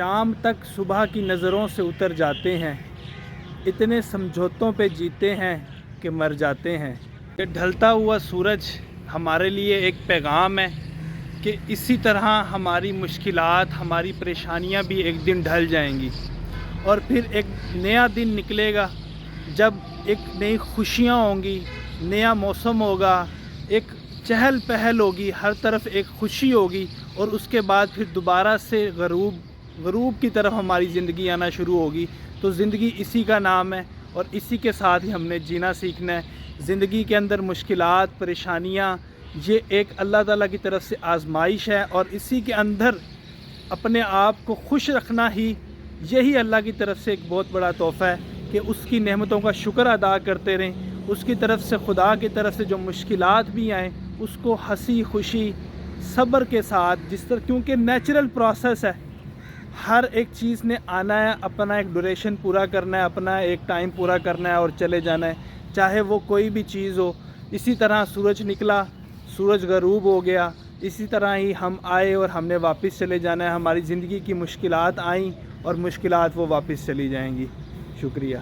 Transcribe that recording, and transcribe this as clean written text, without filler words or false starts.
شام تک صبح کی نظروں سے اتر جاتے ہیں، اتنے سمجھوتوں پہ جیتے ہیں کہ مر جاتے ہیں۔ یہ ڈھلتا ہوا سورج ہمارے لیے ایک پیغام ہے کہ اسی طرح ہماری مشکلات، ہماری پریشانیاں بھی ایک دن ڈھل جائیں گی، اور پھر ایک نیا دن نکلے گا جب ایک نئی خوشیاں ہوں گی، نیا موسم ہوگا، ایک چہل پہل ہوگی، ہر طرف ایک خوشی ہوگی، اور اس کے بعد پھر دوبارہ سے غروب کی طرف ہماری زندگی آنا شروع ہوگی۔ تو زندگی اسی کا نام ہے، اور اسی کے ساتھ ہی ہم نے جینا سیکھنا ہے۔ زندگی کے اندر مشکلات، پریشانیاں، یہ ایک اللہ تعالیٰ کی طرف سے آزمائش ہے، اور اسی کے اندر اپنے آپ کو خوش رکھنا ہی یہی اللہ کی طرف سے ایک بہت بڑا تحفہ ہے کہ اس کی نعمتوں کا شکر ادا کرتے رہیں۔ اس کی طرف سے، خدا کی طرف سے جو مشکلات بھی آئیں اس کو ہنسی خوشی صبر کے ساتھ، جس طرح، کیونکہ نیچرل پروسیس ہے، ہر ایک چیز نے آنا ہے، اپنا ایک ڈوریشن پورا کرنا ہے، اپنا ایک ٹائم پورا کرنا ہے اور چلے جانا ہے، چاہے وہ کوئی بھی چیز ہو۔ اسی طرح سورج نکلا، سورج غروب ہو گیا، اسی طرح ہی ہم آئے اور ہم نے واپس چلے جانا ہے۔ ہماری زندگی کی مشکلات آئیں اور مشکلات وہ واپس چلی جائیں گی۔ شکریہ۔